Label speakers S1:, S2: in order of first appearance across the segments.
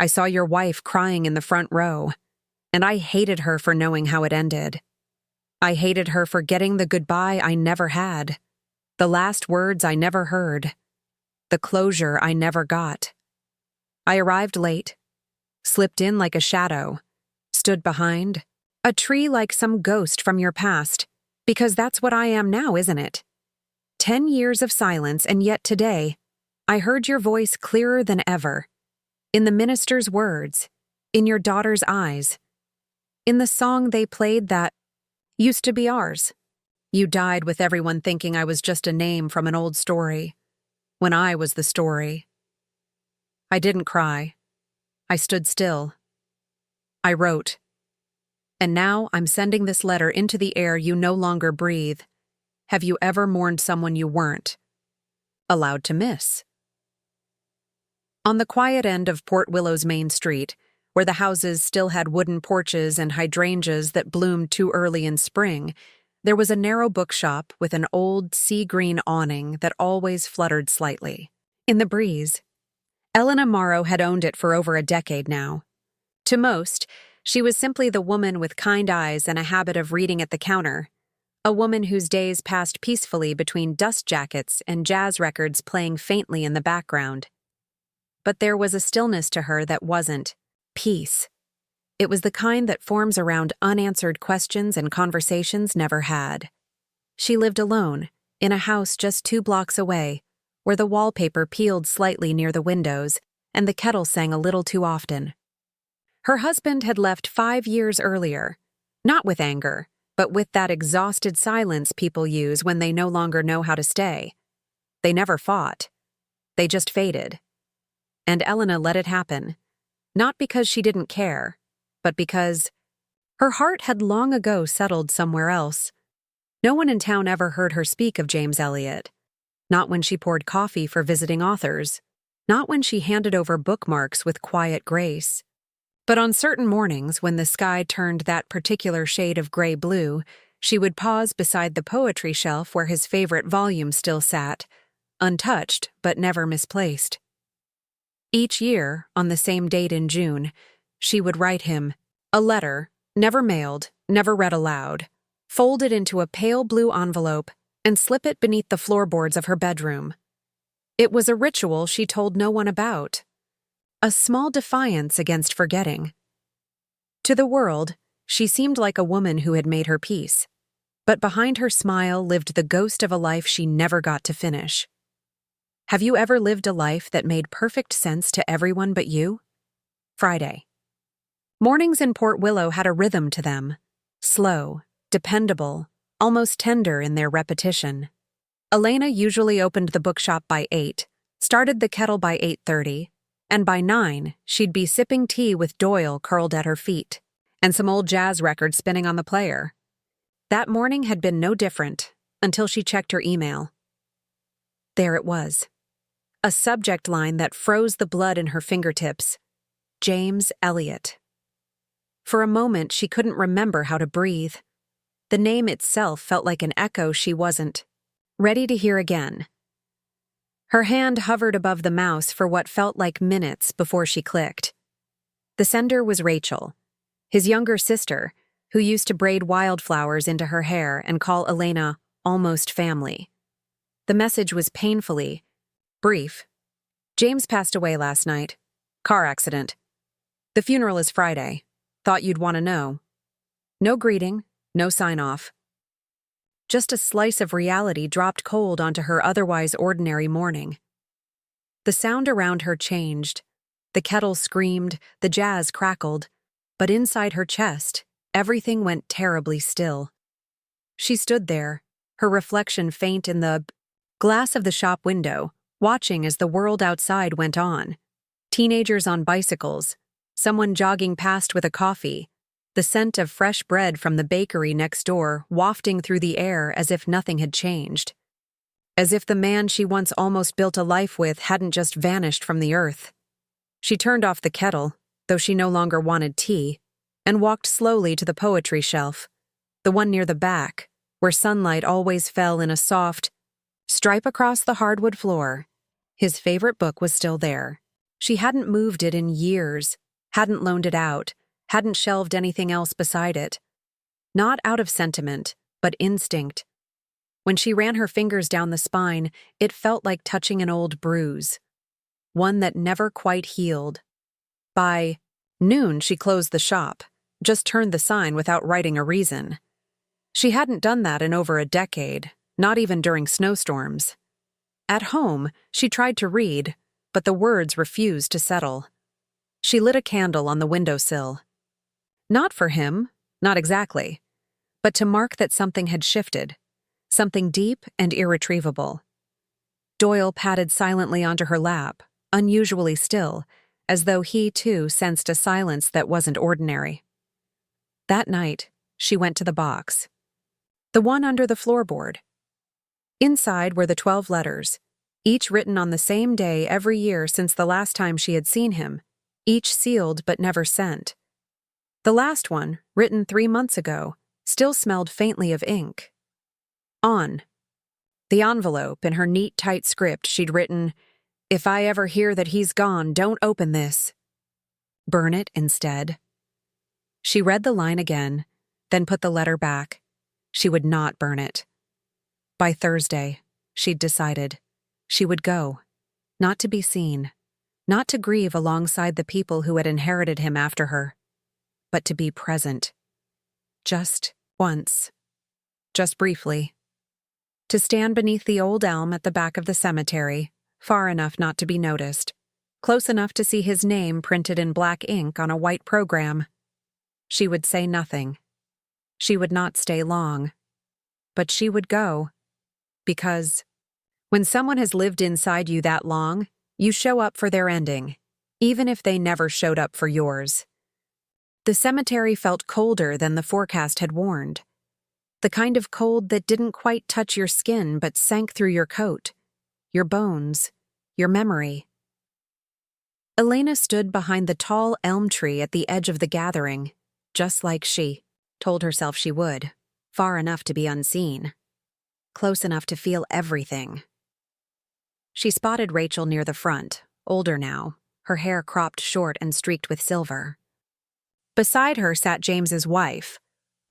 S1: I saw your wife crying in the front row, and I hated her for knowing how it ended. I hated her for getting the goodbye I never had, the last words I never heard, the closure I never got. I arrived late, slipped in like a shadow, stood behind, a tree like some ghost from your past, because that's what I am now, isn't it? 10 years of silence, and yet today, I heard your voice clearer than ever, in the minister's words, in your daughter's eyes, in the song they played that used to be ours. You died with everyone thinking I was just a name from an old story, when I was the story. I didn't cry. I stood still. I wrote. And now I'm sending this letter into the air you no longer breathe. Have you ever mourned someone you weren't allowed to miss? On the quiet end of Port Willow's main street, where the houses still had wooden porches and hydrangeas that bloomed too early in spring, there was a narrow bookshop with an old sea-green awning that always fluttered slightly. In the breeze, Elena Morrow had owned it for over a decade now. To most, she was simply the woman with kind eyes and a habit of reading at the counter, a woman whose days passed peacefully between dust jackets and jazz records playing faintly in the background. But there was a stillness to her that wasn't peace. It was the kind that forms around unanswered questions and conversations never had. She lived alone, in a house just 2 blocks away, where the wallpaper peeled slightly near the windows and the kettle sang a little too often. Her husband had left 5 years earlier, not with anger, but with that exhausted silence people use when they no longer know how to stay. They never fought. They just faded. And Elena let it happen, not because she didn't care, but because her heart had long ago settled somewhere else. No one in town ever heard her speak of James Eliot, not when she poured coffee for visiting authors, not when she handed over bookmarks with quiet grace. But on certain mornings when the sky turned that particular shade of gray-blue, she would pause beside the poetry shelf where his favorite volume still sat, untouched but never misplaced. Each year, on the same date in June, she would write him a letter, never mailed, never read aloud, fold it into a pale blue envelope, and slip it beneath the floorboards of her bedroom. It was a ritual she told no one about. A small defiance against forgetting. To the world, she seemed like a woman who had made her peace, but behind her smile lived the ghost of a life she never got to finish. Have you ever lived a life that made perfect sense to everyone but you? Friday. Mornings in Port Willow had a rhythm to them, slow, dependable, almost tender in their repetition. Elena usually opened the bookshop by 8, started the kettle by 8:30, and by 9, she'd be sipping tea with Doyle curled at her feet, and some old jazz record spinning on the player. That morning had been no different, until she checked her email. There it was. A subject line that froze the blood in her fingertips. James Eliot. For a moment, she couldn't remember how to breathe. The name itself felt like an echo she wasn't ready to hear again. Her hand hovered above the mouse for what felt like minutes before she clicked. The sender was Rachel, his younger sister, who used to braid wildflowers into her hair and call Elena almost family. The message was painfully brief. James passed away last night. Car accident. The funeral is Friday. Thought you'd want to know. No greeting, no sign-off. Just a slice of reality dropped cold onto her otherwise ordinary morning. The sound around her changed. The kettle screamed, the jazz crackled, but inside her chest, everything went terribly still. She stood there, her reflection faint in the glass of the shop window, watching as the world outside went on. Teenagers on bicycles, someone jogging past with a coffee, the scent of fresh bread from the bakery next door wafting through the air as if nothing had changed. As if the man she once almost built a life with hadn't just vanished from the earth. She turned off the kettle, though she no longer wanted tea, and walked slowly to the poetry shelf, the one near the back, where sunlight always fell in a soft stripe across the hardwood floor. His favorite book was still there. She hadn't moved it in years, hadn't loaned it out, hadn't shelved anything else beside it. Not out of sentiment, but instinct. When she ran her fingers down the spine, it felt like touching an old bruise, one that never quite healed. By noon, she closed the shop, just turned the sign without writing a reason. She hadn't done that in over a decade, not even during snowstorms. At home, she tried to read, but the words refused to settle. She lit a candle on the windowsill. Not for him, not exactly, but to mark that something had shifted, something deep and irretrievable. Doyle patted silently onto her lap, unusually still, as though he, too, sensed a silence that wasn't ordinary. That night, she went to the box. The one under the floorboard. Inside were the 12 letters, each written on the same day every year since the last time she had seen him, each sealed but never sent. The last one, written 3 months ago, still smelled faintly of ink. On the envelope, in her neat, tight script, she'd written, "If I ever hear that he's gone, don't open this. Burn it instead." She read the line again, then put the letter back. She would not burn it. By Thursday, she'd decided, she would go, not to be seen, not to grieve alongside the people who had inherited him after her, but to be present. Just once. Just briefly. To stand beneath the old elm at the back of the cemetery, far enough not to be noticed, close enough to see his name printed in black ink on a white program. She would say nothing. She would not stay long. But she would go. Because when someone has lived inside you that long, you show up for their ending, even if they never showed up for yours. The cemetery felt colder than the forecast had warned. The kind of cold that didn't quite touch your skin but sank through your coat, your bones, your memory. Elena stood behind the tall elm tree at the edge of the gathering, just like she told herself she would, far enough to be unseen, close enough to feel everything. She spotted Rachel near the front, older now, her hair cropped short and streaked with silver. Beside her sat James's wife,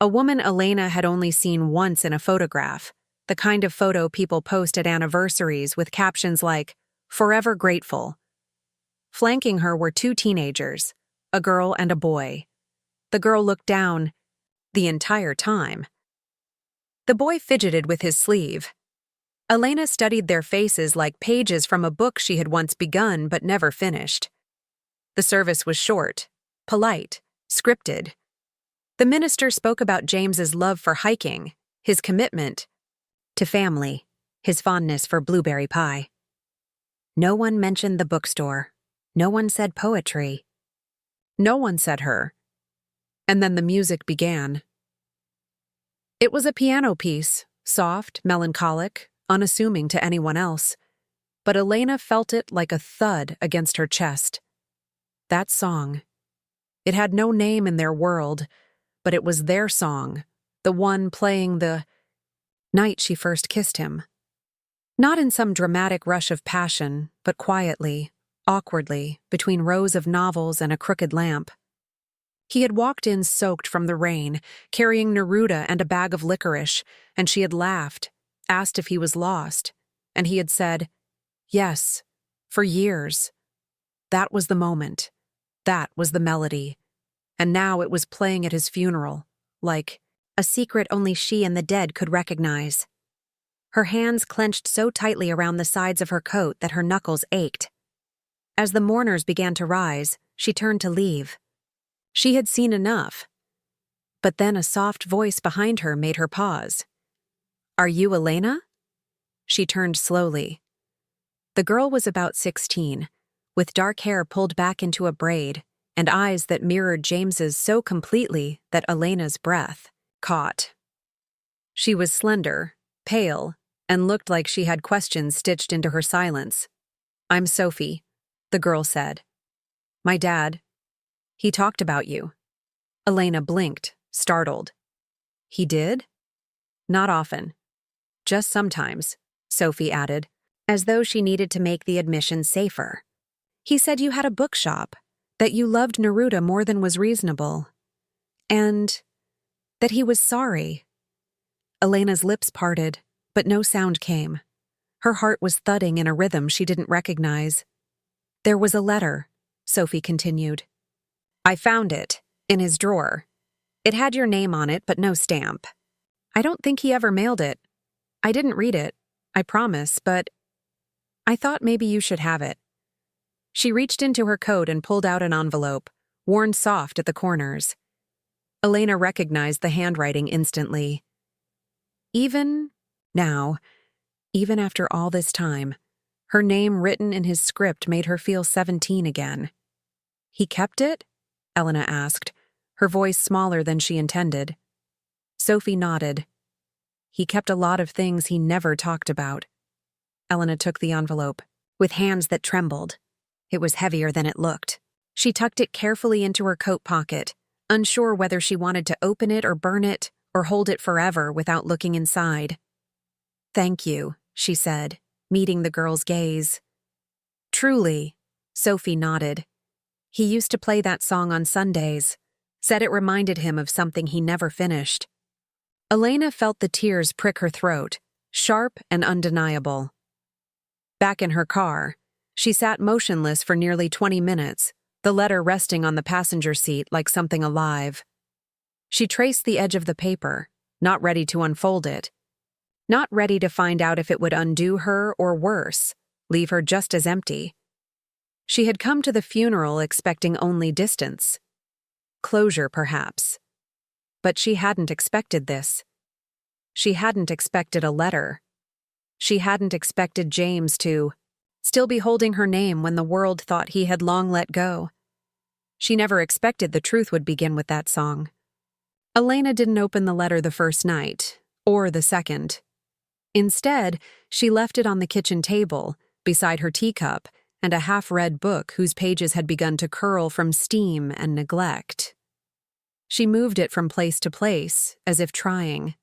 S1: a woman Elena had only seen once in a photograph, the kind of photo people post at anniversaries with captions like, "Forever grateful." Flanking her were 2 teenagers, a girl and a boy. The girl looked down the entire time. The boy fidgeted with his sleeve. Elena studied their faces like pages from a book she had once begun but never finished. The service was short, polite, scripted. The minister spoke about James's love for hiking, his commitment to family, his fondness for blueberry pie. No one mentioned the bookstore. No one said poetry. No one said her. And then the music began. It was a piano piece, soft, melancholic, unassuming to anyone else, but Elena felt it like a thud against her chest. That song. It had no name in their world, but it was their song, the one playing the night she first kissed him. Not in some dramatic rush of passion, but quietly, awkwardly, between rows of novels and a crooked lamp. He had walked in soaked from the rain, carrying Neruda and a bag of licorice, and she had laughed, asked if he was lost, and he had said, yes, for years. That was the moment. That was the melody. And now it was playing at his funeral, like a secret only she and the dead could recognize. Her hands clenched so tightly around the sides of her coat that her knuckles ached. As the mourners began to rise, she turned to leave. She had seen enough. But then a soft voice behind her made her pause. "Are you Elena?" She turned slowly. The girl was about 16, with dark hair pulled back into a braid, and eyes that mirrored James's so completely that Elena's breath caught. She was slender, pale, and looked like she had questions stitched into her silence. "I'm Sophie," the girl said. "My dad. He talked about you." Elena blinked, startled. "He did?" "Not often. Just sometimes," Sophie added, as though she needed to make the admission safer. He said you had a bookshop, that you loved Neruda more than was reasonable, and that he was sorry. Elena's lips parted, but no sound came. Her heart was thudding in a rhythm she didn't recognize. There was a letter, Sophie continued. I found it, in his drawer. It had your name on it, but no stamp. I don't think he ever mailed it. I didn't read it, I promise, but I thought maybe you should have it. She reached into her coat and pulled out an envelope, worn soft at the corners. Elena recognized the handwriting instantly. Even after all this time, her name written in his script made her feel 17 again. He kept it? Elena asked, her voice smaller than she intended. Sophie nodded. He kept a lot of things he never talked about. Elena took the envelope, with hands that trembled. It was heavier than it looked. She tucked it carefully into her coat pocket, unsure whether she wanted to open it or burn it, or hold it forever without looking inside. Thank you, she said, meeting the girl's gaze. Truly, Sophie nodded. He used to play that song on Sundays, said it reminded him of something he never finished. Elena felt the tears prick her throat, sharp and undeniable. Back in her car, she sat motionless for nearly 20 minutes, the letter resting on the passenger seat like something alive. She traced the edge of the paper, not ready to unfold it, not ready to find out if it would undo her or worse, leave her just as empty. She had come to the funeral expecting only distance. Closure, perhaps. But she hadn't expected this. She hadn't expected a letter. She hadn't expected James to still be holding her name when the world thought he had long let go. She never expected the truth would begin with that song. Elena didn't open the letter the first night, or the second. Instead, she left it on the kitchen table, beside her teacup, and a half-read book whose pages had begun to curl from steam and neglect. She moved it from place to place, as if trying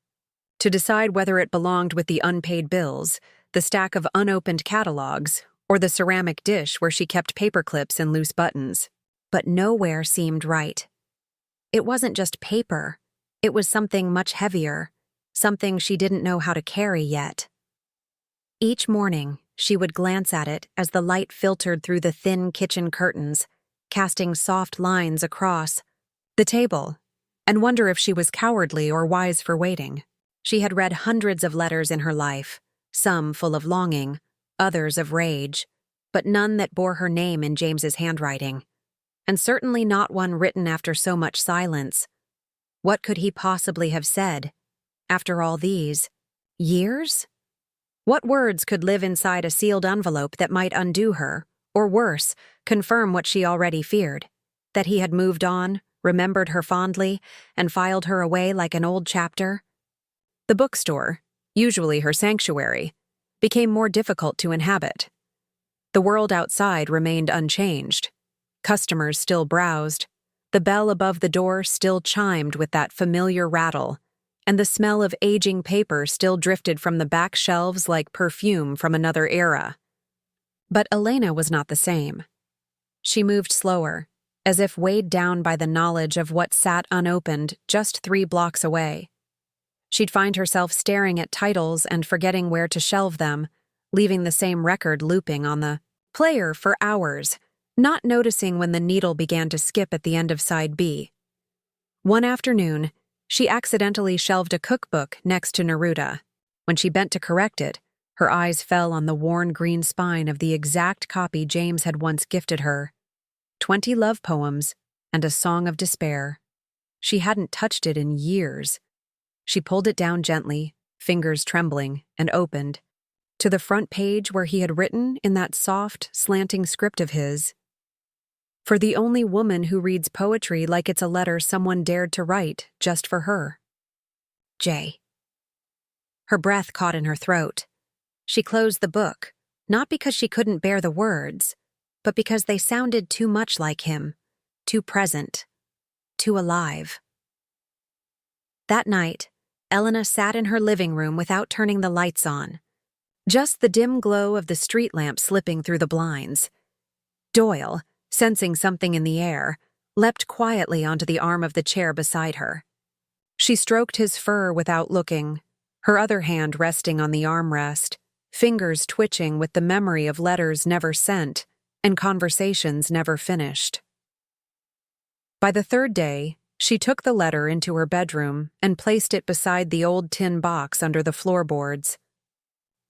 S1: to decide whether it belonged with the unpaid bills, the stack of unopened catalogs, or the ceramic dish where she kept paperclips and loose buttons. But nowhere seemed right. It wasn't just paper. It was something much heavier, something she didn't know how to carry yet. Each morning, she would glance at it as the light filtered through the thin kitchen curtains, casting soft lines across the table, and wonder if she was cowardly or wise for waiting. She had read hundreds of letters in her life, some full of longing, others of rage, but none that bore her name in James's handwriting, and certainly not one written after so much silence. What could he possibly have said, after all these years? What words could live inside a sealed envelope that might undo her, or worse, confirm what she already feared, that he had moved on, remembered her fondly, and filed her away like an old chapter? The bookstore, usually her sanctuary, became more difficult to inhabit. The world outside remained unchanged. Customers still browsed. The bell above the door still chimed with that familiar rattle, and the smell of aging paper still drifted from the back shelves like perfume from another era. But Elena was not the same. She moved slower, as if weighed down by the knowledge of what sat unopened just 3 blocks away. She'd find herself staring at titles and forgetting where to shelve them, leaving the same record looping on the player for hours, not noticing when the needle began to skip at the end of side B. One afternoon, she accidentally shelved a cookbook next to Neruda. When she bent to correct it, her eyes fell on the worn green spine of the exact copy James had once gifted her. 20 love poems and a song of despair. She hadn't touched it in years. She pulled it down gently, fingers trembling, and opened to the front page where he had written in that soft, slanting script of his, "For the only woman who reads poetry like it's a letter someone dared to write just for her. J." Her breath caught in her throat. She closed the book, not because she couldn't bear the words, but because they sounded too much like him, too present, too alive. That night, Elena sat in her living room without turning the lights on, just the dim glow of the street lamp slipping through the blinds. Doyle, sensing something in the air, leapt quietly onto the arm of the chair beside her. She stroked his fur without looking, her other hand resting on the armrest, fingers twitching with the memory of letters never sent and conversations never finished. By the third day, she took the letter into her bedroom and placed it beside the old tin box under the floorboards.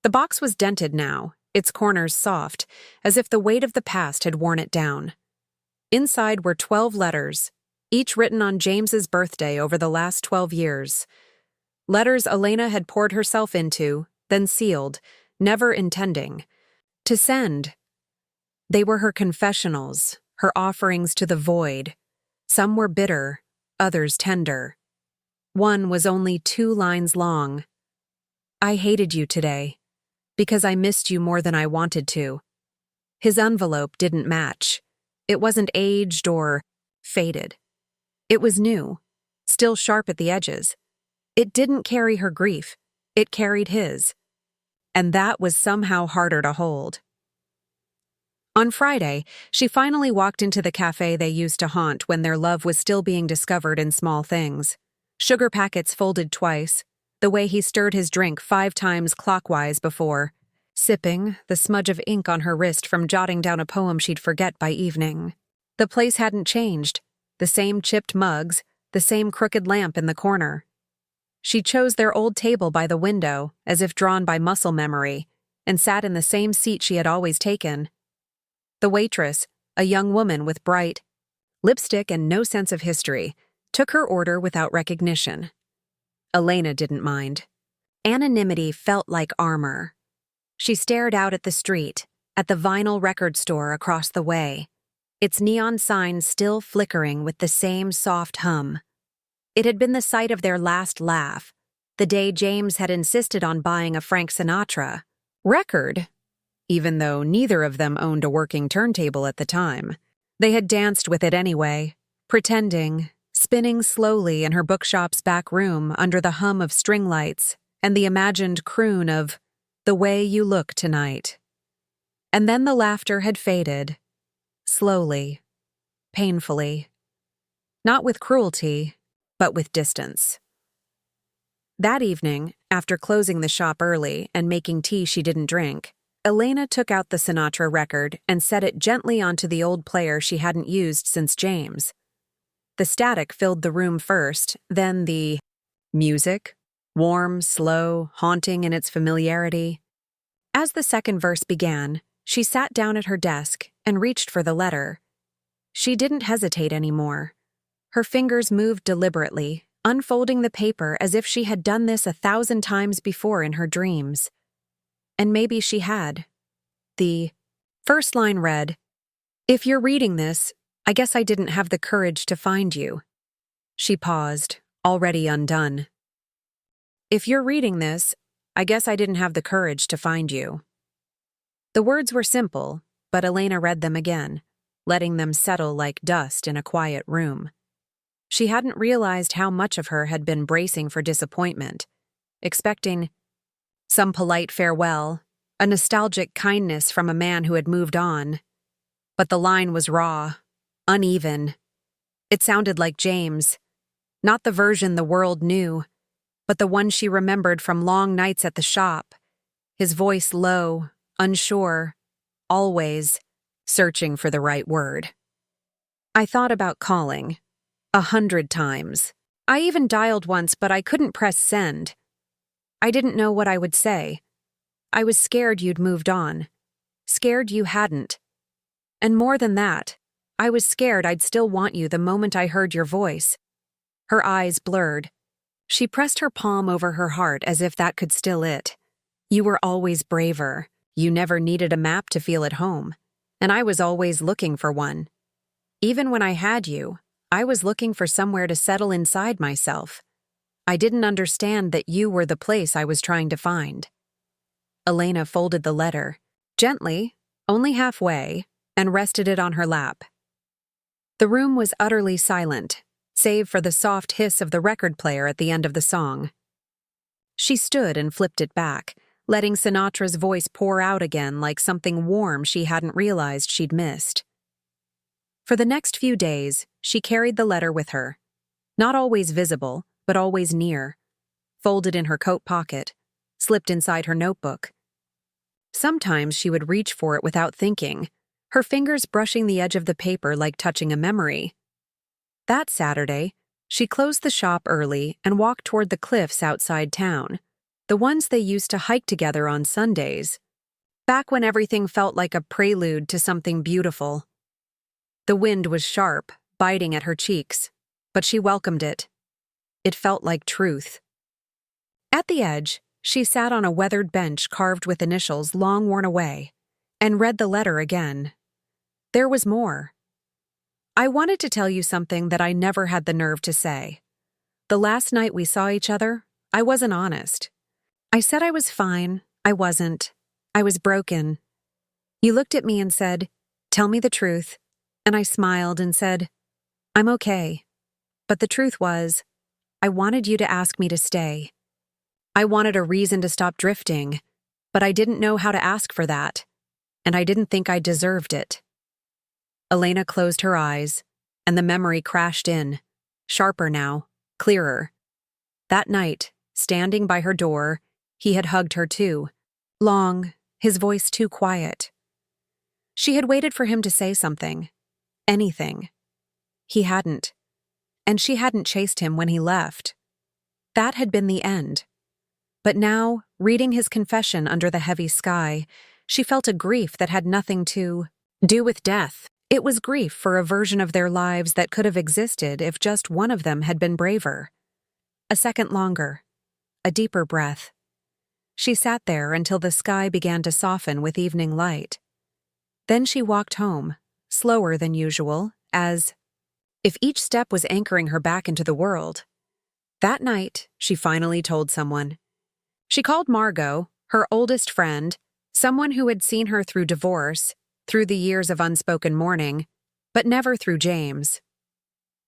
S1: The box was dented now, its corners soft, as if the weight of the past had worn it down. Inside were 12 letters, each written on James's birthday over the last 12 years. Letters Elena had poured herself into, then sealed, never intending to send. They were her confessionals, her offerings to the void. Some were bitter, others tender. One was only 2 lines long. I hated you today, because I missed you more than I wanted to. His envelope didn't match. It wasn't aged or faded. It was new, still sharp at the edges. It didn't carry her grief. It carried his. And that was somehow harder to hold. On Friday, she finally walked into the cafe they used to haunt when their love was still being discovered in small things. Sugar packets folded twice, the way he stirred his drink 5 times clockwise before, sipping, the smudge of ink on her wrist from jotting down a poem she'd forget by evening. The place hadn't changed, the same chipped mugs, the same crooked lamp in the corner. She chose their old table by the window, as if drawn by muscle memory, and sat in the same seat she had always taken. The waitress, a young woman with bright lipstick and no sense of history, took her order without recognition. Elena didn't mind. Anonymity felt like armor. She stared out at the street, at the vinyl record store across the way, its neon sign still flickering with the same soft hum. It had been the site of their last laugh, the day James had insisted on buying a Frank Sinatra record, even though neither of them owned a working turntable at the time. They had danced with it anyway, pretending, spinning slowly in her bookshop's back room under the hum of string lights and the imagined croon of "The Way You Look Tonight." And then the laughter had faded, slowly, painfully, not with cruelty, but with distance. That evening, after closing the shop early and making tea she didn't drink, Elena took out the Sinatra record and set it gently onto the old player she hadn't used since James. The static filled the room first, then the music, warm, slow, haunting in its familiarity. As the second verse began, she sat down at her desk and reached for the letter. She didn't hesitate anymore. Her fingers moved deliberately, unfolding the paper as if she had done this 1,000 times before in her dreams. And maybe she had. The first line read, "If you're reading this, I guess I didn't have the courage to find you." She paused, already undone. "If you're reading this, I guess I didn't have the courage to find you." The words were simple, but Elena read them again, letting them settle like dust in a quiet room. She hadn't realized how much of her had been bracing for disappointment, expecting some polite farewell, a nostalgic kindness from a man who had moved on. But the line was raw, uneven. It sounded like James, not the version the world knew, but the one she remembered from long nights at the shop, his voice low, unsure, always searching for the right word. "I thought about calling, 100 times. I even dialed once, but I couldn't press send. I didn't know what I would say. I was scared you'd moved on, scared you hadn't. And more than that, I was scared I'd still want you the moment I heard your voice." Her eyes blurred. She pressed her palm over her heart as if that could still it. "You were always braver. You never needed a map to feel at home. And I was always looking for one. Even when I had you, I was looking for somewhere to settle inside myself. I didn't understand that you were the place I was trying to find." Elena folded the letter, gently, only halfway, and rested it on her lap. The room was utterly silent, save for the soft hiss of the record player at the end of the song. She stood and flipped it back, letting Sinatra's voice pour out again like something warm she hadn't realized she'd missed. For the next few days, she carried the letter with her. Not always visible, but always near. Folded in her coat pocket, slipped inside her notebook. Sometimes she would reach for it without thinking, her fingers brushing the edge of the paper like touching a memory. That Saturday, she closed the shop early and walked toward the cliffs outside town, the ones they used to hike together on Sundays, back when everything felt like a prelude to something beautiful. The wind was sharp, biting at her cheeks, but she welcomed it. It felt like truth. At the edge, she sat on a weathered bench carved with initials long worn away, and read the letter again. There was more. I wanted to tell you something that I never had the nerve to say. The last night we saw each other, I wasn't honest. I said I was fine. I wasn't. I was broken. You looked at me and said, "Tell me the truth." And I smiled and said, "I'm okay." But the truth was, I wanted you to ask me to stay. I wanted a reason to stop drifting, but I didn't know how to ask for that, and I didn't think I deserved it. Elena closed her eyes, and the memory crashed in, sharper now, clearer. That night, standing by her door, he had hugged her too, long, his voice too quiet. She had waited for him to say something, anything. He hadn't, and she hadn't chased him when he left. That had been the end. But now, reading his confession under the heavy sky, she felt a grief that had nothing to do with death. It was grief for a version of their lives that could have existed if just one of them had been braver. A second longer, a deeper breath. She sat there until the sky began to soften with evening light. Then she walked home, slower than usual, as if each step was anchoring her back into the world. That night, she finally told someone. She called Margot, her oldest friend, someone who had seen her through divorce, through the years of unspoken mourning, but never through James.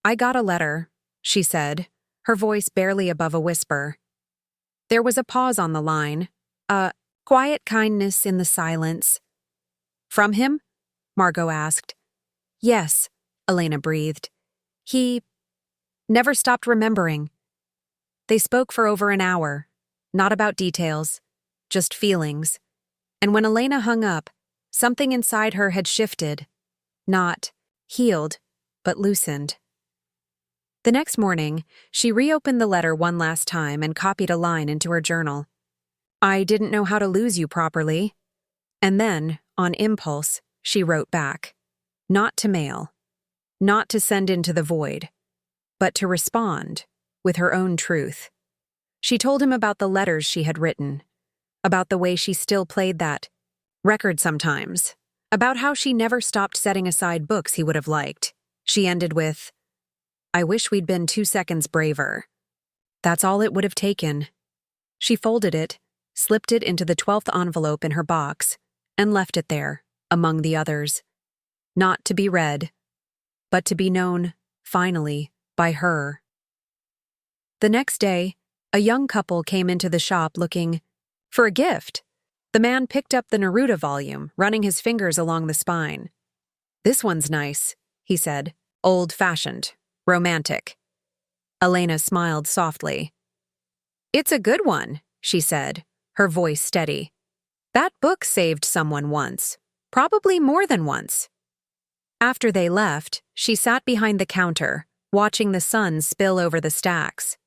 S1: "I got a letter," she said, her voice barely above a whisper. There was a pause on the line, a quiet kindness in the silence. "From him?" Margot asked. "Yes," Elena breathed. "He never stopped remembering." They spoke for over an hour, not about details, just feelings. And when Elena hung up, something inside her had shifted, not healed, but loosened. The next morning, she reopened the letter one last time and copied a line into her journal. "I didn't know how to lose you properly." And then, on impulse, she wrote back. Not to mail, not to send into the void, but to respond with her own truth. She told him about the letters she had written, about the way she still played that record sometimes, about how she never stopped setting aside books he would have liked. She ended with, "I wish we'd been 2 seconds braver." That's all it would have taken. She folded it, slipped it into the 12th envelope in her box, and left it there, among the others. Not to be read, but to be known, finally, by her. The next day, a young couple came into the shop looking for a gift. The man picked up the Neruda volume, running his fingers along the spine. "This one's nice," he said. "Old-fashioned, romantic." Elena smiled softly. "It's a good one," she said, her voice steady. "That book saved someone once, probably more than once." After they left, she sat behind the counter, watching the sun spill over the stacks.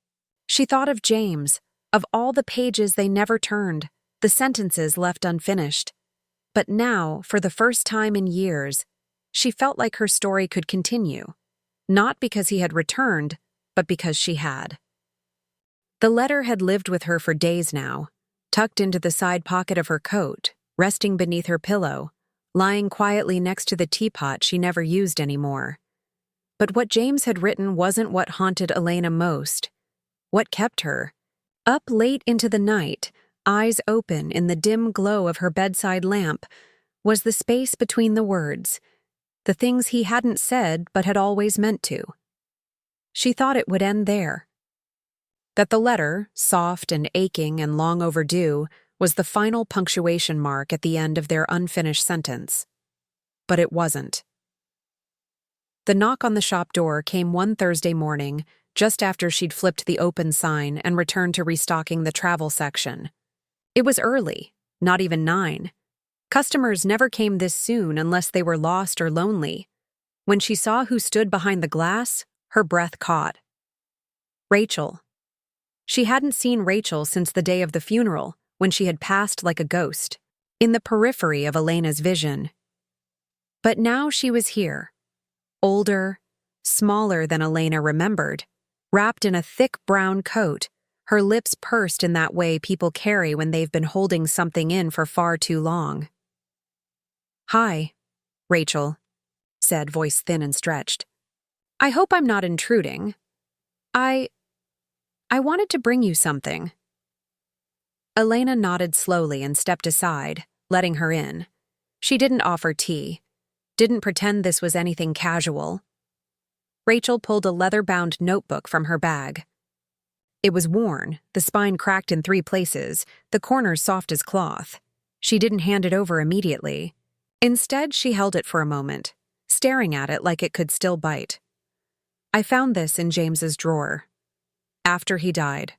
S1: She thought of James, of all the pages they never turned, the sentences left unfinished. But now, for the first time in years, she felt like her story could continue, not because he had returned, but because she had. The letter had lived with her for days now, tucked into the side pocket of her coat, resting beneath her pillow, lying quietly next to the teapot she never used anymore. But what James had written wasn't what haunted Elena most. What kept her, up late into the night, eyes open in the dim glow of her bedside lamp, was the space between the words, the things he hadn't said but had always meant to. She thought it would end there. That the letter, soft and aching and long overdue, was the final punctuation mark at the end of their unfinished sentence. But it wasn't. The knock on the shop door came one Thursday morning, just after she'd flipped the open sign and returned to restocking the travel section. It was early, not even 9. Customers never came this soon unless they were lost or lonely. When she saw who stood behind the glass, her breath caught. Rachel. She hadn't seen Rachel since the day of the funeral, when she had passed like a ghost, in the periphery of Elena's vision. But now she was here, older, smaller than Elena remembered, wrapped in a thick brown coat, her lips pursed in that way people carry when they've been holding something in for far too long. "Hi, Rachel," said, voice thin and stretched. "I hope I'm not intruding. I wanted to bring you something." Elena nodded slowly and stepped aside, letting her in. She didn't offer tea, didn't pretend this was anything casual. Rachel pulled a leather-bound notebook from her bag. It was worn, the spine cracked in 3 places, the corners soft as cloth. She didn't hand it over immediately. Instead, she held it for a moment, staring at it like it could still bite. "I found this in James's drawer. After he died.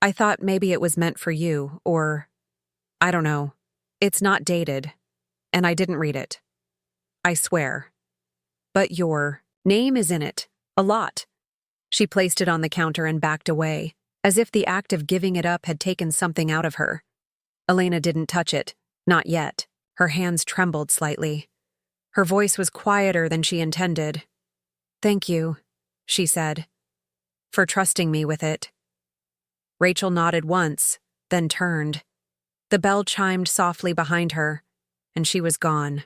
S1: I thought maybe it was meant for you, or I don't know. It's not dated, and I didn't read it. I swear. But your name is in it, a lot." She placed it on the counter and backed away, as if the act of giving it up had taken something out of her. Elena didn't touch it, not yet. Her hands trembled slightly. Her voice was quieter than she intended. "Thank you," she said, "for trusting me with it." Rachel nodded once, then turned. The bell chimed softly behind her, and she was gone.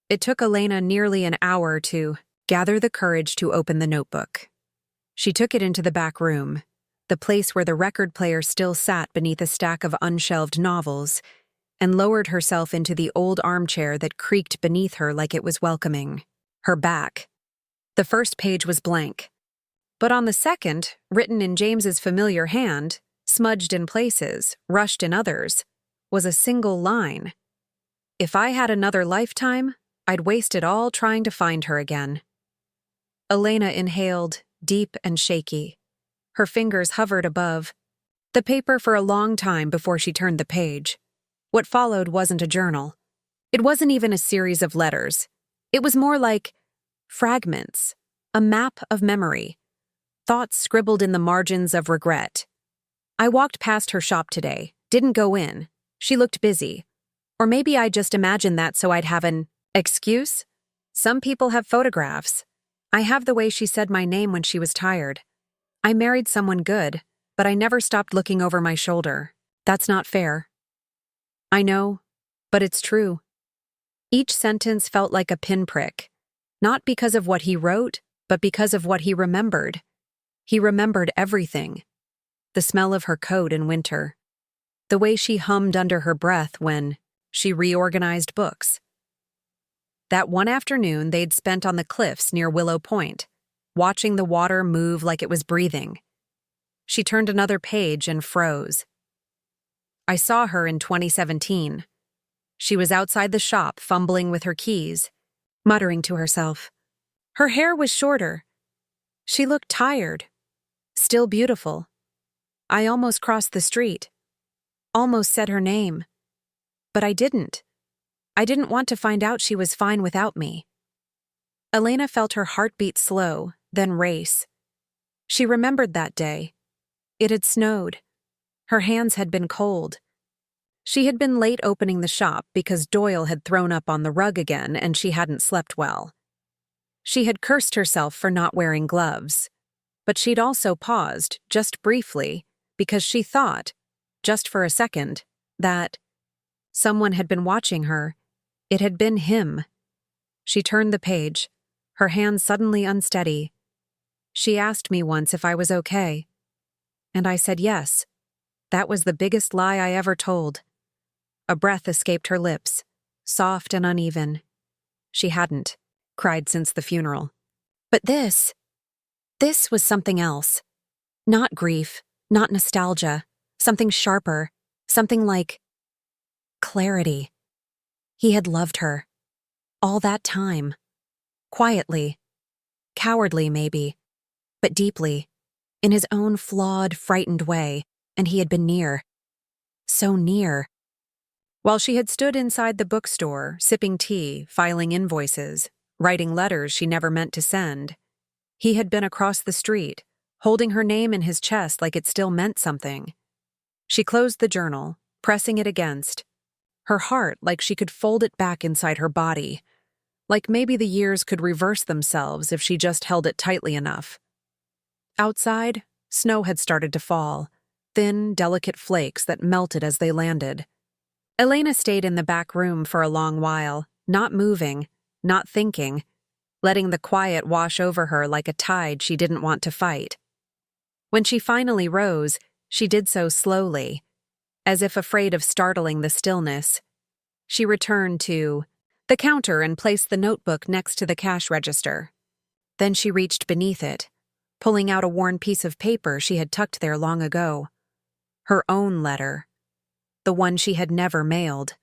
S1: It took Elena nearly an hour to gather the courage to open the notebook. She took it into the back room, the place where the record player still sat beneath a stack of unshelved novels, and lowered herself into the old armchair that creaked beneath her like it was welcoming her back. The first page was blank. But on the second, written in James's familiar hand, smudged in places, rushed in others, was a single line. "If I had another lifetime, I'd waste it all trying to find her again." Elena inhaled, deep and shaky. Her fingers hovered above the paper for a long time before she turned the page. What followed wasn't a journal. It wasn't even a series of letters. It was more like fragments, a map of memory. Thoughts scribbled in the margins of regret. "I walked past her shop today, didn't go in. She looked busy. Or maybe I just imagined that so I'd have an excuse? Some people have photographs. I have the way she said my name when she was tired. I married someone good, but I never stopped looking over my shoulder. That's not fair." "I know, but it's true." Each sentence felt like a pinprick, not because of what he wrote, but because of what he remembered. He remembered everything. The smell of her coat in winter. The way she hummed under her breath when she reorganized books. That one afternoon they'd spent on the cliffs near Willow Point, watching the water move like it was breathing. She turned another page and froze. "I saw her in 2017. She was outside the shop fumbling with her keys, muttering to herself. Her hair was shorter. She looked tired. Still beautiful. I almost crossed the street. Almost said her name. But I didn't. I didn't want to find out she was fine without me." Elena felt her heartbeat slow, then race. She remembered that day. It had snowed. Her hands had been cold. She had been late opening the shop because Doyle had thrown up on the rug again and she hadn't slept well. She had cursed herself for not wearing gloves. But she'd also paused, just briefly, because she thought, just for a second, that someone had been watching her. It had been him. She turned the page, her hands suddenly unsteady. "She asked me once if I was okay. And I said yes. That was the biggest lie I ever told." A breath escaped her lips, soft and uneven. She hadn't cried since the funeral. But this was something else. Not grief, not nostalgia, something sharper, something like clarity. He had loved her. All that time. Quietly, Cowardly, maybe, but deeply, in his own flawed, frightened way, and he had been near. So near. While she had stood inside the bookstore, sipping tea, filing invoices, writing letters she never meant to send, he had been across the street, holding her name in his chest like it still meant something. She closed the journal, pressing it against, her heart like she could fold it back inside her body, like maybe the years could reverse themselves if she just held it tightly enough. Outside, snow had started to fall, thin, delicate flakes that melted as they landed. Elena stayed in the back room for a long while, not moving, not thinking, letting the quiet wash over her like a tide she didn't want to fight. When she finally rose, she did so slowly, as if afraid of startling the stillness. She returned to the counter and placed the notebook next to the cash register. Then she reached beneath it, pulling out a worn piece of paper she had tucked there long ago. Her own letter. The one she had never mailed.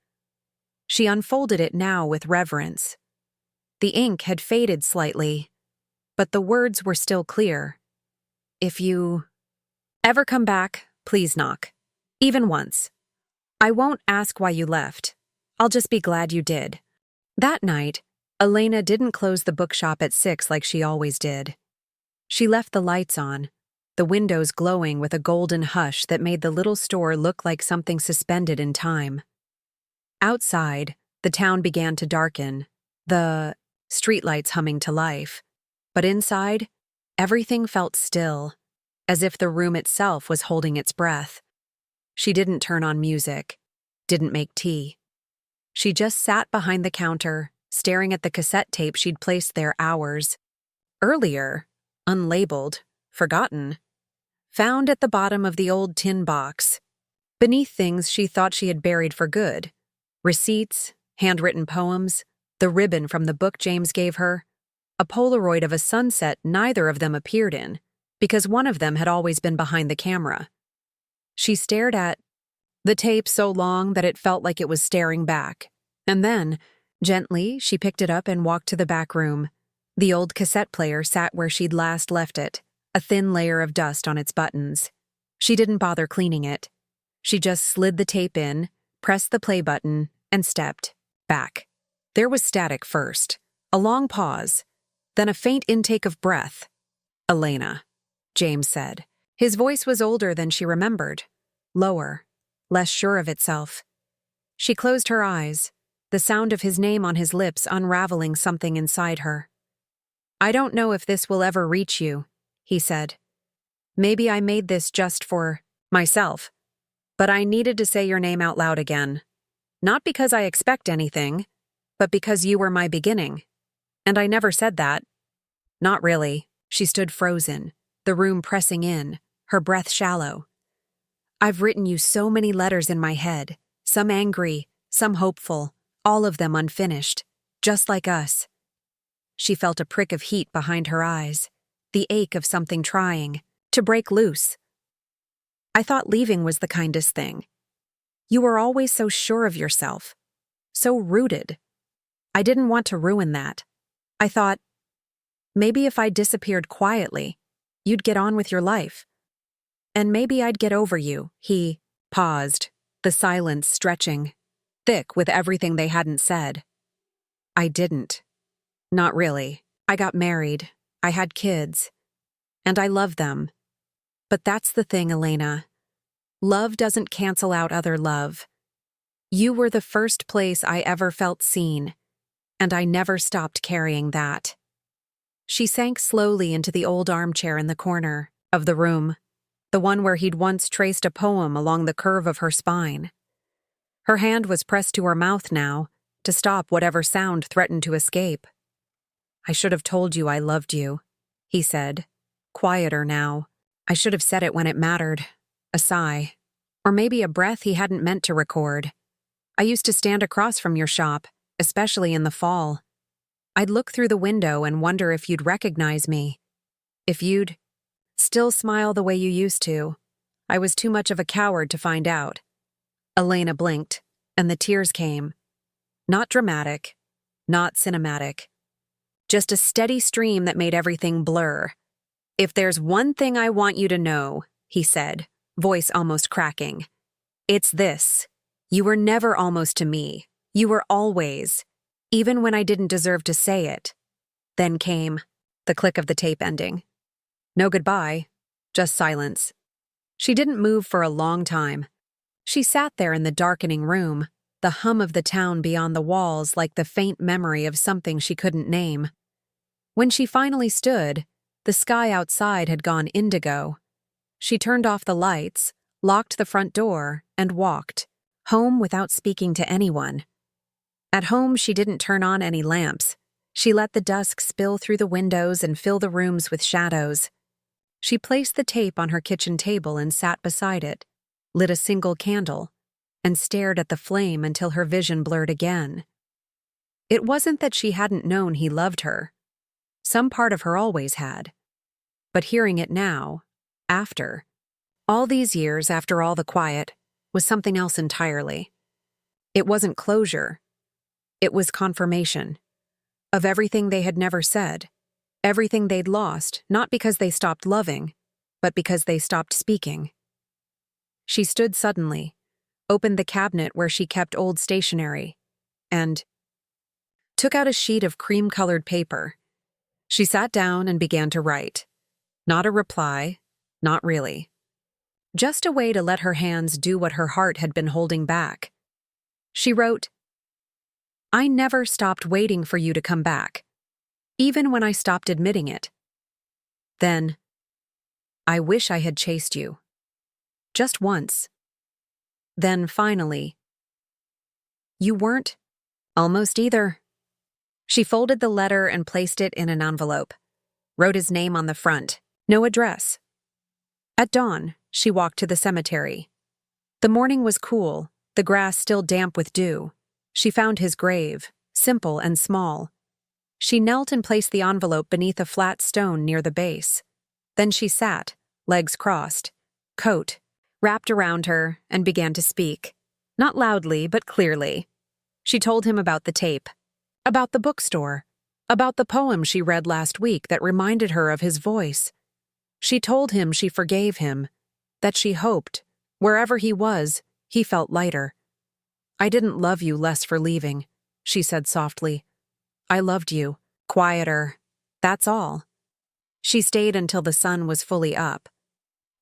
S1: She unfolded it now with reverence. The ink had faded slightly, but the words were still clear. If you ever come back, please knock. Even once. I won't ask why you left. I'll just be glad you did. That night, Elena didn't close the bookshop at 6 like she always did. She left the lights on, the windows glowing with a golden hush that made the little store look like something suspended in time. Outside, the town began to darken, the streetlights humming to life. But inside, everything felt still, as if the room itself was holding its breath. She didn't turn on music, didn't make tea. She just sat behind the counter, staring at the cassette tape she'd placed there hours earlier, unlabeled, forgotten, found at the bottom of the old tin box, beneath things she thought she had buried for good. Receipts, handwritten poems, the ribbon from the book James gave her, a Polaroid of a sunset neither of them appeared in, because one of them had always been behind the camera. She stared at the tape so long that it felt like it was staring back, and then, gently, she picked it up and walked to the back room. The old cassette player sat where she'd last left it, a thin layer of dust on its buttons. She didn't bother cleaning it. She just slid the tape in, pressed the play button, and stepped back. There was static first, a long pause, then a faint intake of breath. Elena, James said. His voice was older than she remembered, lower, less sure of itself. She closed her eyes, the sound of his name on his lips unraveling something inside her. I don't know if this will ever reach you, he said. Maybe I made this just for myself, but I needed to say your name out loud again. Not because I expect anything, but because you were my beginning. And I never said that. Not really. She stood frozen, the room pressing in, her breath shallow. I've written you so many letters in my head, some angry, some hopeful, all of them unfinished, just like us. She felt a prick of heat behind her eyes, the ache of something trying to break loose. I thought leaving was the kindest thing. You were always so sure of yourself, so rooted. I didn't want to ruin that. I thought, maybe if I disappeared quietly, you'd get on with your life. And maybe I'd get over you. He paused, the silence stretching, thick with everything they hadn't said. I didn't. Not really. I got married. I had kids. And I love them. But that's the thing, Elena. Love doesn't cancel out other love. You were the first place I ever felt seen, and I never stopped carrying that. She sank slowly into the old armchair in the corner of the room, the one where he'd once traced a poem along the curve of her spine. Her hand was pressed to her mouth now, to stop whatever sound threatened to escape. I should have told you I loved you, he said, quieter now. I should have said it when it mattered. A sigh, or maybe a breath he hadn't meant to record. I used to stand across from your shop, especially in the fall. I'd look through the window and wonder if you'd recognize me. If you'd still smile the way you used to. I was too much of a coward to find out. Elena blinked, and the tears came. Not dramatic, not cinematic. just a steady stream that made everything blur. "If there's one thing I want you to know," he said, voice almost cracking, "it's this. You were never almost to me. You were always, even when I didn't deserve to say it." Then came the click of the tape ending. No goodbye, just silence. She didn't move for a long time. She sat there in the darkening room, the hum of the town beyond the walls like the faint memory of something she couldn't name. When she finally stood, the sky outside had gone indigo. She turned off the lights, locked the front door, and walked home without speaking to anyone. At home, she didn't turn on any lamps. She let the dusk spill through the windows and fill the rooms with shadows. She placed the tape on her kitchen table and sat beside it, lit a single candle, and stared at the flame until her vision blurred again. It wasn't that she hadn't known he loved her. Some part of her always had. But hearing it now, after, all these years after all the quiet, was something else entirely. It wasn't closure. It was confirmation of everything they had never said, everything they'd lost, not because they stopped loving, but because they stopped speaking. She stood suddenly, opened the cabinet where she kept old stationery, and took out a sheet of cream-colored paper. She sat down and began to write. Not a reply, not really. Just a way to let her hands do what her heart had been holding back. She wrote, "I never stopped waiting for you to come back, even when I stopped admitting it. Then, I wish I had chased you. Just once. Then finally, you weren't almost either." She folded the letter and placed it in an envelope, wrote his name on the front, no address. At dawn, she walked to the cemetery. The morning was cool, the grass still damp with dew. She found his grave, simple and small. She knelt and placed the envelope beneath a flat stone near the base. Then she sat, legs crossed, coat wrapped around her, and began to speak. Not loudly, but clearly. She told him about the tape, about the bookstore, about the poem she read last week that reminded her of his voice. She told him she forgave him, that she hoped, wherever he was, he felt lighter. "I didn't love you less for leaving," she said softly. "I loved you, quieter, that's all." She stayed until the sun was fully up.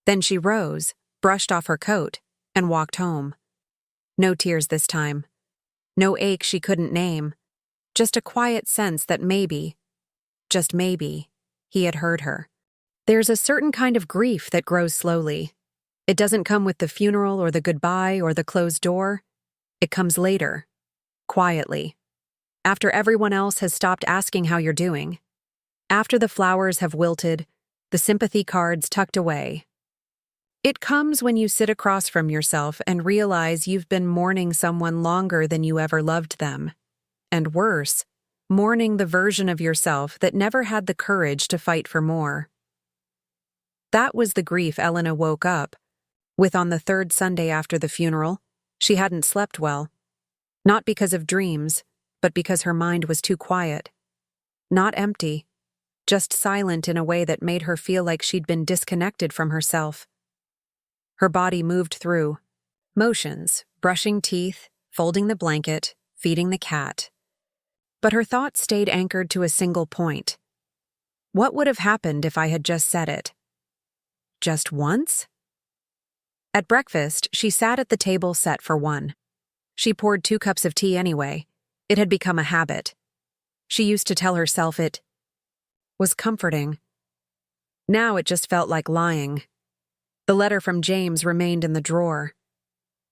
S1: Then she rose, brushed off her coat, and walked home. No tears this time. No ache she couldn't name. Just a quiet sense that maybe, just maybe, he had heard her. There's a certain kind of grief that grows slowly. It doesn't come with the funeral or the goodbye or the closed door. It comes later, quietly, after everyone else has stopped asking how you're doing, after the flowers have wilted, the sympathy cards tucked away. It comes when you sit across from yourself and realize you've been mourning someone longer than you ever loved them. And worse, mourning the version of yourself that never had the courage to fight for more. That was the grief Elena woke up with on the third Sunday after the funeral. She hadn't slept well. Not because of dreams, but because her mind was too quiet. Not empty, just silent in a way that made her feel like she'd been disconnected from herself. Her body moved through motions, brushing teeth, folding the blanket, feeding the cat. But her thoughts stayed anchored to a single point. What would have happened if I had just said it? Just once? At breakfast, she sat at the table set for one. She poured 2 cups of tea anyway. It had become a habit. She used to tell herself it was comforting. Now it just felt like lying. The letter from James remained in the drawer.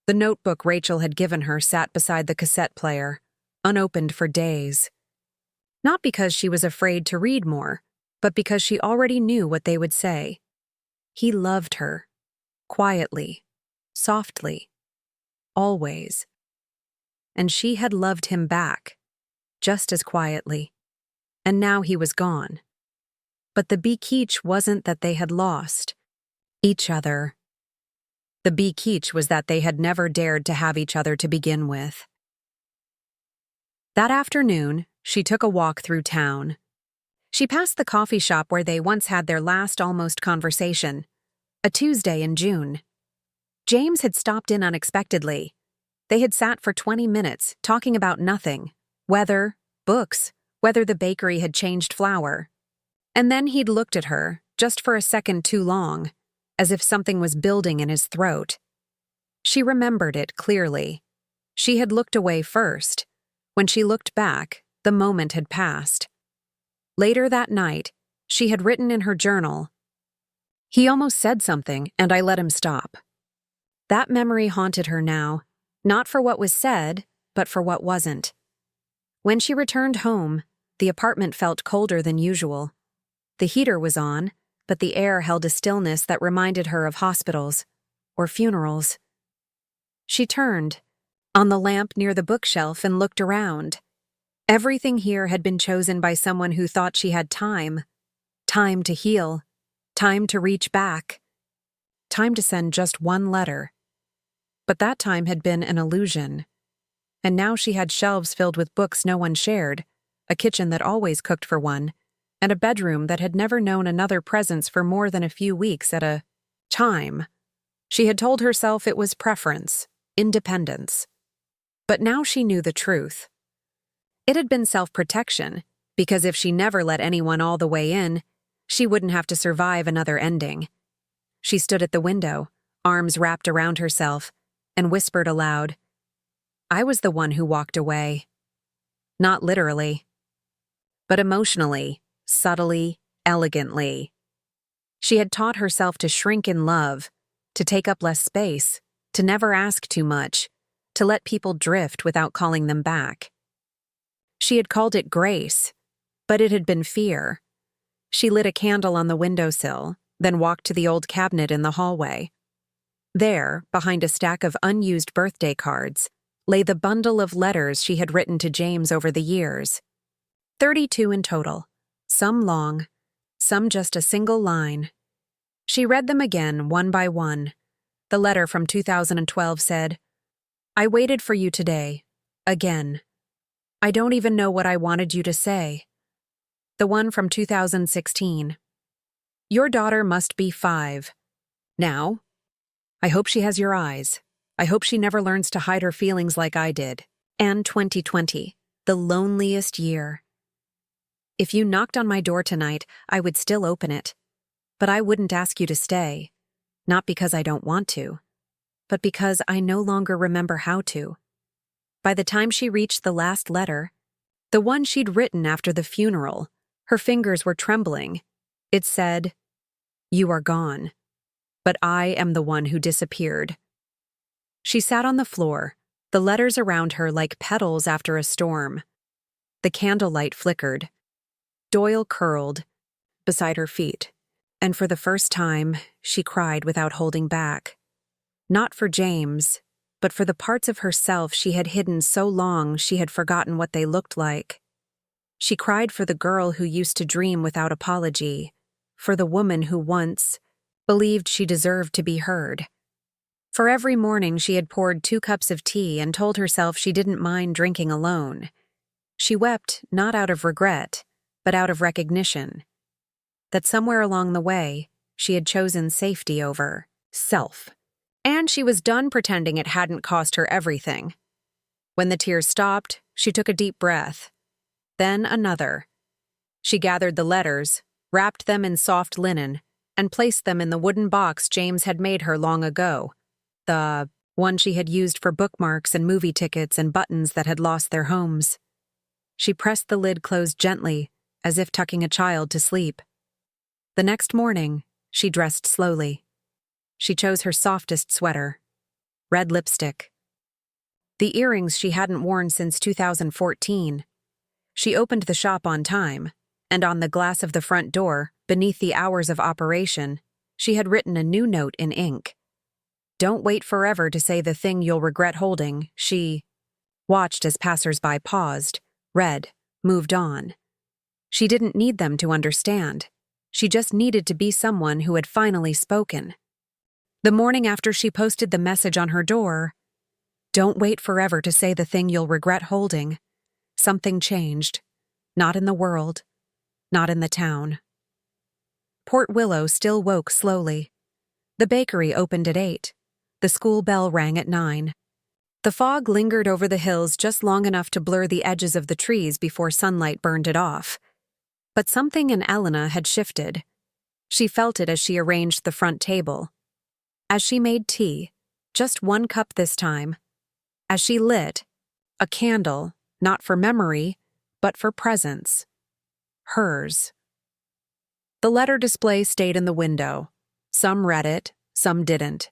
S1: The notebook Rachel had given her sat beside the cassette player, unopened for days. Not because she was afraid to read more, but because she already knew what they would say. He loved her. Quietly, softly, always. And she had loved him back, just as quietly. And now he was gone. But the Bekeach wasn't that they had lost each other. The Bekeach was that they had never dared to have each other to begin with. That afternoon, she took a walk through town. She passed the coffee shop where they once had their last almost conversation, a Tuesday in June. James had stopped in unexpectedly. They had sat for 20 minutes, talking about nothing, weather, books, whether the bakery had changed flour. And then he'd looked at her, just for a second too long, as if something was building in his throat. She remembered it clearly. She had looked away first. When she looked back, the moment had passed. Later that night, she had written in her journal, "He almost said something, and I let him stop." That memory haunted her now, not for what was said, but for what wasn't. When she returned home, the apartment felt colder than usual. The heater was on, but the air held a stillness that reminded her of hospitals or funerals. She turned on the lamp near the bookshelf and looked around. Everything here had been chosen by someone who thought she had time to heal, time to reach back, time to send just one letter. But that time had been an illusion. And now she had shelves filled with books no one shared, a kitchen that always cooked for one, and a bedroom that had never known another presence for more than a few weeks at a time. She had told herself it was preference, independence. But now she knew the truth. It had been self-protection, because if she never let anyone all the way in, she wouldn't have to survive another ending. She stood at the window, arms wrapped around herself, and whispered aloud, "I was the one who walked away." Not literally, but emotionally, subtly, elegantly. She had taught herself to shrink in love, to take up less space, to never ask too much, to let people drift without calling them back. She had called it grace, but it had been fear. She lit a candle on the windowsill, then walked to the old cabinet in the hallway. There, behind a stack of unused birthday cards, lay the bundle of letters she had written to James over the years. 32 in total, some long, some just a single line. She read them again, one by one. The letter from 2012 said, "I waited for you today, again. I don't even know what I wanted you to say." The one from 2016. "Your daughter must be 5. Now, I hope she has your eyes. I hope she never learns to hide her feelings like I did." And 2020, the loneliest year. "If you knocked on my door tonight, I would still open it. But I wouldn't ask you to stay. Not because I don't want to, but because I no longer remember how to." By the time she reached the last letter, the one she'd written after the funeral, her fingers were trembling. It said, "You are gone, but I am the one who disappeared." She sat on the floor, the letters around her like petals after a storm. The candlelight flickered. Doyle curled beside her feet, and for the first time, she cried without holding back. Not for James, but for the parts of herself she had hidden so long she had forgotten what they looked like. She cried for the girl who used to dream without apology, for the woman who once believed she deserved to be heard. For every morning she had poured 2 cups of tea and told herself she didn't mind drinking alone. She wept not out of regret, but out of recognition. That somewhere along the way, she had chosen safety over self. And she was done pretending it hadn't cost her everything. When the tears stopped, she took a deep breath. Then another. She gathered the letters, wrapped them in soft linen, and placed them in the wooden box James had made her long ago. The one she had used for bookmarks and movie tickets and buttons that had lost their homes. She pressed the lid closed gently, as if tucking a child to sleep. The next morning, she dressed slowly. She chose her softest sweater, red lipstick, the earrings she hadn't worn since 2014. She opened the shop on time, and on the glass of the front door, beneath the hours of operation, she had written a new note in ink. "Don't wait forever to say the thing you'll regret holding." She watched as passers-by paused, read, moved on. She didn't need them to understand. She just needed to be someone who had finally spoken. The morning after she posted the message on her door, "Don't wait forever to say the thing you'll regret holding," something changed. Not in the world, not in the town. Port Willow still woke slowly. The bakery opened at 8. The school bell rang at 9. The fog lingered over the hills just long enough to blur the edges of the trees before sunlight burned it off. But something in Elena had shifted. She felt it as she arranged the front table. As she made tea, just one cup this time. As she lit a candle, not for memory, but for presence. Hers. The letter display stayed in the window. Some read it, some didn't.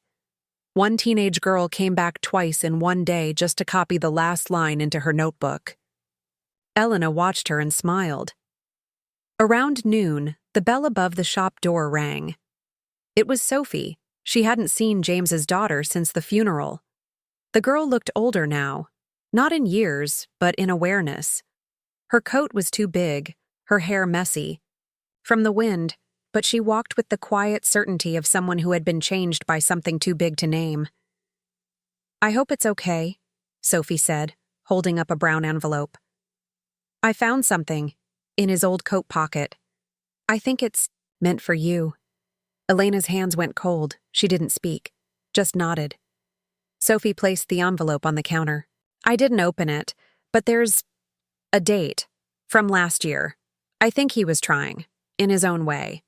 S1: One teenage girl came back twice in one day just to copy the last line into her notebook. Elena watched her and smiled. Around noon, the bell above the shop door rang. It was Sophie. She hadn't seen James's daughter since the funeral. The girl looked older now, not in years, but in awareness. Her coat was too big, her hair messy. From the wind, but she walked with the quiet certainty of someone who had been changed by something too big to name. "I hope it's okay," Sophie said, holding up a brown envelope. "I found something in his old coat pocket. I think it's meant for you." Elena's hands went cold. She didn't speak, just nodded. Sophie placed the envelope on the counter. "I didn't open it, but there's a date from last year. I think he was trying, in his own way."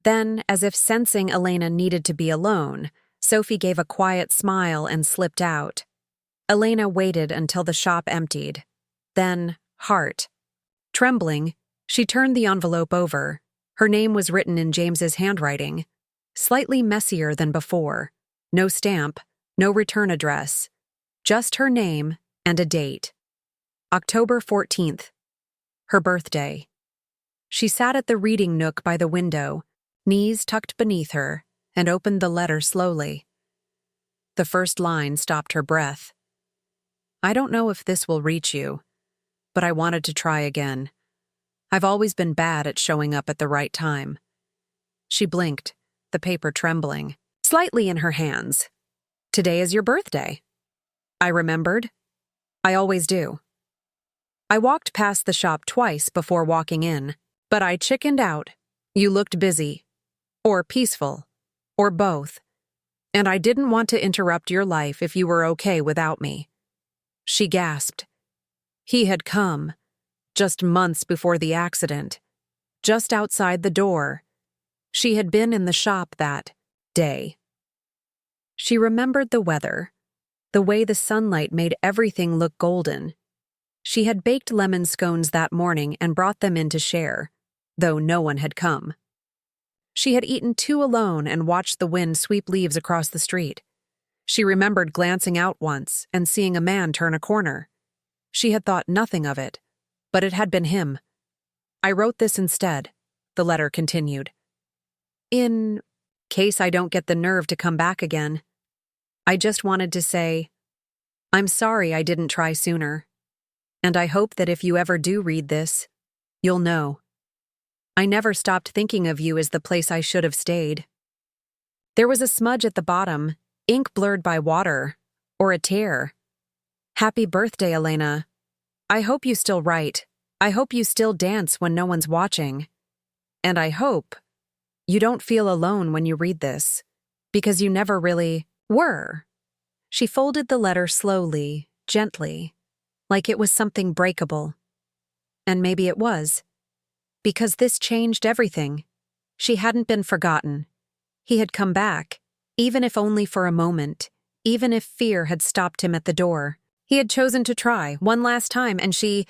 S1: Then, as if sensing Elena needed to be alone, Sophie gave a quiet smile and slipped out. Elena waited until the shop emptied. Then, heart. Trembling, she turned the envelope over. Her name was written in James's handwriting, slightly messier than before. No stamp, no return address. Just her name and a date. October 14th. Her birthday. She sat at the reading nook by the window, knees tucked beneath her, and opened the letter slowly. The first line stopped her breath. "I don't know if this will reach you, but I wanted to try again. I've always been bad at showing up at the right time." She blinked, the paper trembling, slightly in her hands. "Today is your birthday." I remembered. I always do. I walked past the shop twice before walking in, but I chickened out. You looked busy. Or peaceful. Or both. And I didn't want to interrupt your life if you were okay without me. She gasped. He had come, just months before the accident, just outside the door. She had been in the shop that day. She remembered the weather, the way the sunlight made everything look golden. She had baked lemon scones that morning and brought them in to share, though no one had come. She had eaten 2 alone and watched the wind sweep leaves across the street. She remembered glancing out once and seeing a man turn a corner. She had thought nothing of it, but it had been him. "I wrote this instead," the letter continued. "In case I don't get the nerve to come back again. I just wanted to say, I'm sorry I didn't try sooner. And I hope that if you ever do read this, you'll know. I never stopped thinking of you as the place I should have stayed." There was a smudge at the bottom, ink blurred by water, or a tear. "Happy birthday, Elena. I hope you still write. I hope you still dance when no one's watching. And I hope you don't feel alone when you read this, because you never really were." She folded the letter slowly, gently, like it was something breakable. And maybe it was. Because this changed everything. She hadn't been forgotten. He had come back, even if only for a moment, even if fear had stopped him at the door. He had chosen to try one last time, and she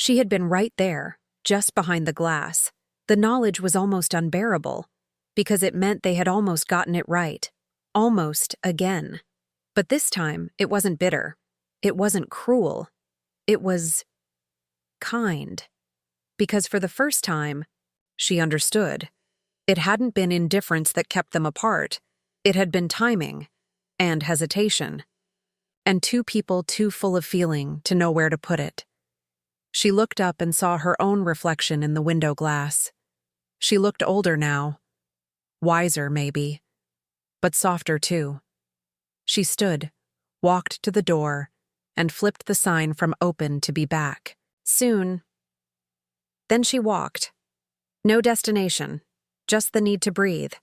S1: had been right there, just behind the glass. The knowledge was almost unbearable, because it meant they had almost gotten it right. Almost again. But this time, it wasn't bitter. It wasn't cruel. It was kind. Because for the first time, she understood. It hadn't been indifference that kept them apart. It had been timing and hesitation. And 2 people too full of feeling to know where to put it. She looked up and saw her own reflection in the window glass. She looked older now. Wiser, maybe. But softer, too. She stood, walked to the door, and flipped the sign from open to be back. Soon. Then she walked. No destination, just the need to breathe.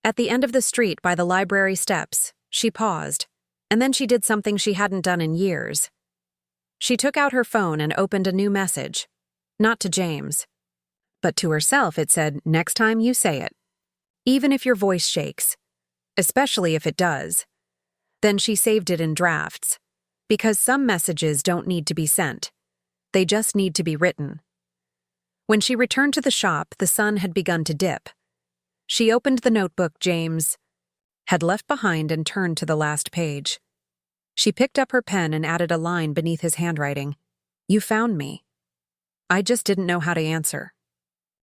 S1: At the end of the street by the library steps, she paused, and then she did something she hadn't done in years. She took out her phone and opened a new message. Not to James. But to herself it said, "Next time you say it. Even if your voice shakes. Especially if it does." Then she saved it in drafts. Because some messages don't need to be sent. They just need to be written. When she returned to the shop, the sun had begun to dip. She opened the notebook James had left behind and turned to the last page. She picked up her pen and added a line beneath his handwriting. "You found me. I just didn't know how to answer."